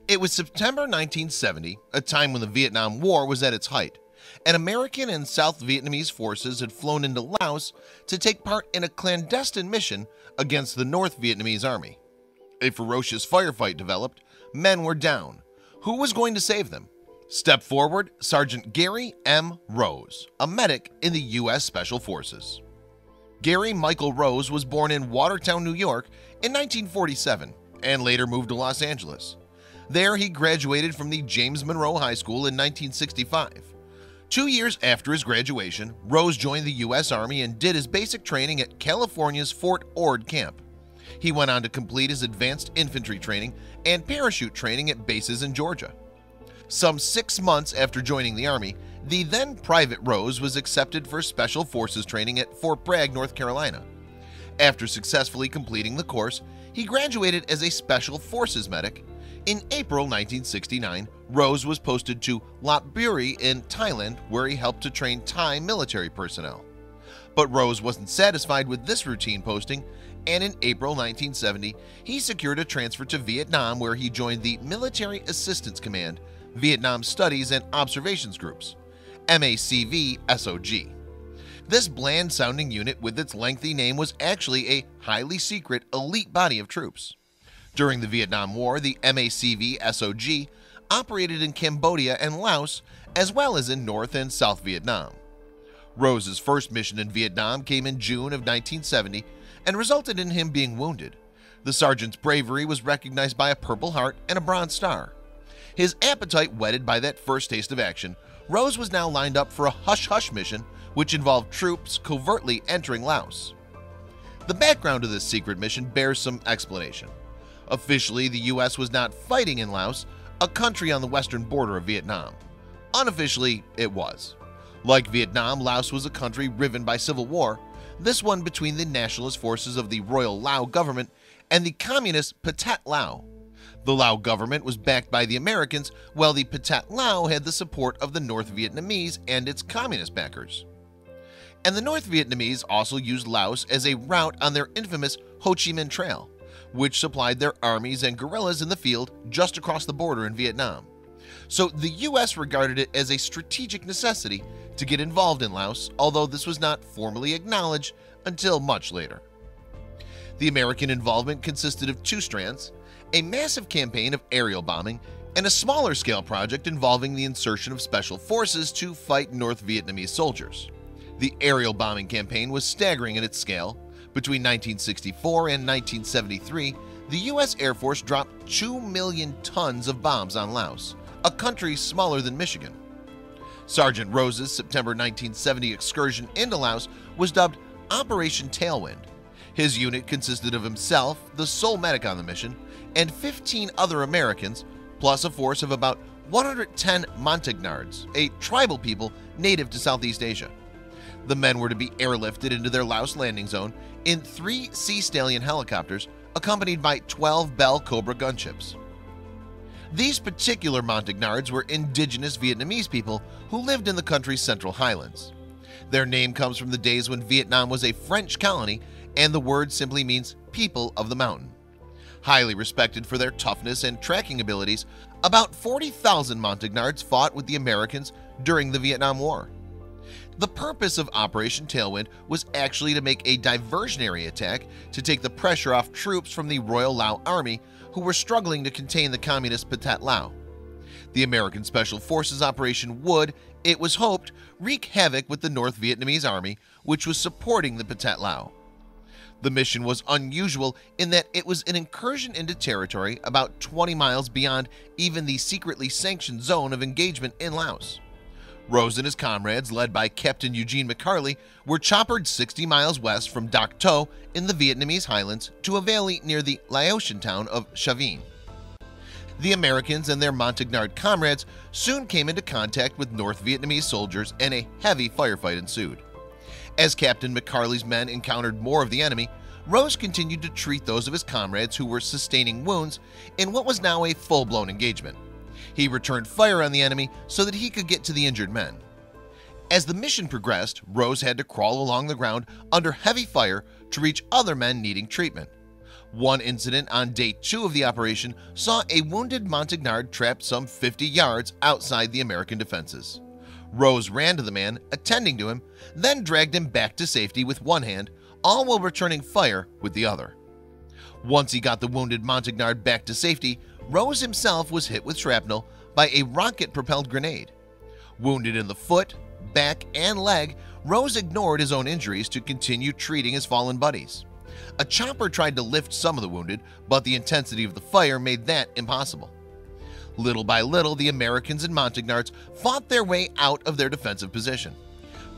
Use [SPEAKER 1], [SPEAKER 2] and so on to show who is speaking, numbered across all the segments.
[SPEAKER 1] It was September 1970, a time when the Vietnam War was at its height, and American and South Vietnamese forces had flown into Laos to take part in a clandestine mission against the North Vietnamese Army. A ferocious firefight developed. Men were down. Who was going to save them? Step forward, Sergeant Gary M. Rose, a medic in the U.S. Special Forces. Gary Michael Rose was born in Watertown, New York in 1947 and later moved to Los Angeles. There he graduated from the James Monroe High School in 1965. 2 years after his graduation, Rose joined the U.S. Army and did his basic training at California's Fort Ord Camp. He went on to complete his advanced infantry training and parachute training at bases in Georgia. Some 6 months after joining the Army, the then Private Rose was accepted for Special Forces training at Fort Bragg, North Carolina. After successfully completing the course, he graduated as a Special Forces medic. In April 1969, Rose was posted to Lopburi in Thailand, where he helped to train Thai military personnel. But Rose wasn't satisfied with this routine posting, and in April 1970, he secured a transfer to Vietnam, where he joined the Military Assistance Command, Vietnam Studies and Observations Groups, MACV-SOG. This bland-sounding unit with its lengthy name was actually a highly secret elite body of troops. During the Vietnam War, the MACV-SOG operated in Cambodia and Laos, as well as in North and South Vietnam. Rose's first mission in Vietnam came in June of 1970 and resulted in him being wounded. The sergeant's bravery was recognized by a Purple Heart and a Bronze Star. His appetite whetted by that first taste of action, Rose was now lined up for a hush-hush mission which involved troops covertly entering Laos. The background of this secret mission bears some explanation. Officially, the U.S. was not fighting in Laos, a country on the western border of Vietnam. Unofficially, it was. Like Vietnam, Laos was a country riven by civil war, this one between the nationalist forces of the Royal Lao government and the communist Pathet Lao. The Lao government was backed by the Americans, while the Pathet Lao had the support of the North Vietnamese and its communist backers. And the North Vietnamese also used Laos as a route on their infamous Ho Chi Minh Trail, which supplied their armies and guerrillas in the field just across the border in Vietnam. So the U.S. regarded it as a strategic necessity to get involved in Laos, although this was not formally acknowledged until much later. The American involvement consisted of two strands: a massive campaign of aerial bombing and a smaller scale project involving the insertion of special forces to fight North Vietnamese soldiers. The aerial bombing campaign was staggering in its scale. Between 1964 and 1973, the U.S. Air Force dropped 2 million tons of bombs on Laos, a country smaller than Michigan. Sergeant Rose's September 1970 excursion into Laos was dubbed Operation Tailwind. His unit consisted of himself, the sole medic on the mission, and 15 other Americans, plus a force of about 110 Montagnards, a tribal people native to Southeast Asia. The men were to be airlifted into their Laos landing zone in 3 Sea Stallion helicopters, accompanied by 12 Bell Cobra gunships. These particular Montagnards were indigenous Vietnamese people who lived in the country's central highlands. Their name comes from the days when Vietnam was a French colony, and the word simply means people of the mountain. Highly respected for their toughness and tracking abilities, about 40,000 Montagnards fought with the Americans during the Vietnam War. The purpose of Operation Tailwind was actually to make a diversionary attack to take the pressure off troops from the Royal Lao Army who were struggling to contain the communist Pathet Lao. The American Special Forces operation would, it was hoped, wreak havoc with the North Vietnamese Army, which was supporting the Pathet Lao. The mission was unusual in that it was an incursion into territory about 20 miles beyond even the secretly sanctioned zone of engagement in Laos. Rose and his comrades, led by Captain Eugene McCarley, were choppered 60 miles west from Dak To in the Vietnamese highlands to a valley near the Laotian town of Chavin. The Americans and their Montagnard comrades soon came into contact with North Vietnamese soldiers, and a heavy firefight ensued. As Captain McCarley's men encountered more of the enemy, Rose continued to treat those of his comrades who were sustaining wounds in what was now a full-blown engagement. He returned fire on the enemy so that he could get to the injured men. As the mission progressed, Rose had to crawl along the ground under heavy fire to reach other men needing treatment. One incident on day 2 of the operation saw a wounded Montagnard trapped some 50 yards outside the American defenses. Rose ran to the man, attending to him, then dragged him back to safety with one hand, all while returning fire with the other. Once he got the wounded Montagnard back to safety, Rose himself was hit with shrapnel by a rocket-propelled grenade. Wounded in the foot, back, and leg, Rose ignored his own injuries to continue treating his fallen buddies. A chopper tried to lift some of the wounded, but the intensity of the fire made that impossible. Little by little, the Americans and Montagnards fought their way out of their defensive position.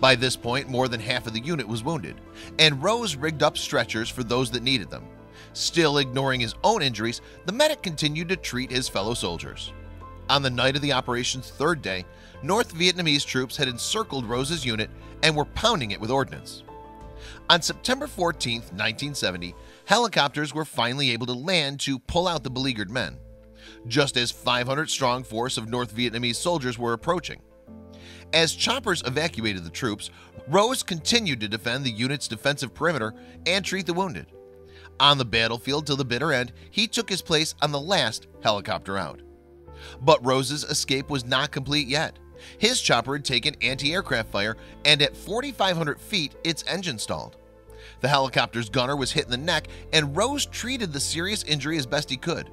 [SPEAKER 1] By this point, more than half of the unit was wounded, and Rose rigged up stretchers for those that needed them. Still ignoring his own injuries, the medic continued to treat his fellow soldiers. On the night of the operation's 3rd day, North Vietnamese troops had encircled Rose's unit and were pounding it with ordnance. On September 14, 1970, helicopters were finally able to land to pull out the beleaguered men, just as 500-strong force of North Vietnamese soldiers were approaching. As choppers evacuated the troops, Rose continued to defend the unit's defensive perimeter and treat the wounded. On the battlefield till the bitter end, he took his place on the last helicopter out. But Rose's escape was not complete yet. His chopper had taken anti-aircraft fire, and at 4,500 feet, its engine stalled. The helicopter's gunner was hit in the neck, and Rose treated the serious injury as best he could.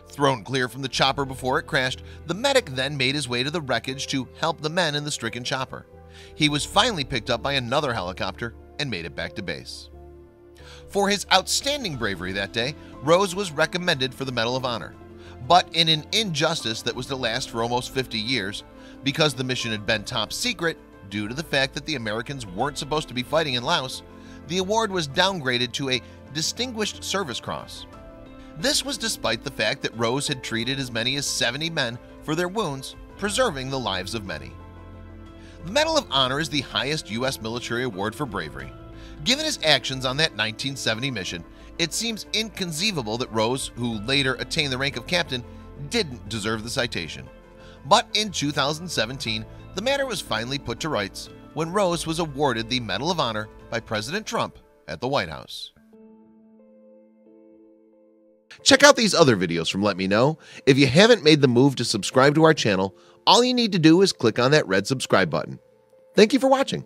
[SPEAKER 1] Thrown clear from the chopper before it crashed, the medic then made his way to the wreckage to help the men in the stricken chopper. He was finally picked up by another helicopter and made it back to base. For his outstanding bravery that day, Rose was recommended for the Medal of Honor. But in an injustice that was to last for almost 50 years, because the mission had been top secret due to the fact that the Americans weren't supposed to be fighting in Laos, the award was downgraded to a Distinguished Service Cross. This was despite the fact that Rose had treated as many as 70 men for their wounds, preserving the lives of many. The Medal of Honor is the highest U.S. military award for bravery. Given his actions on that 1970 mission, it seems inconceivable that Rose, who later attained the rank of captain, didn't deserve the citation. But in 2017, the matter was finally put to rights when Rose was awarded the Medal of Honor by President Trump at the White House. Check out these other videos from Let Me Know. If you haven't made the move to subscribe to our channel, all you need to do is click on that red subscribe button. Thank you for watching.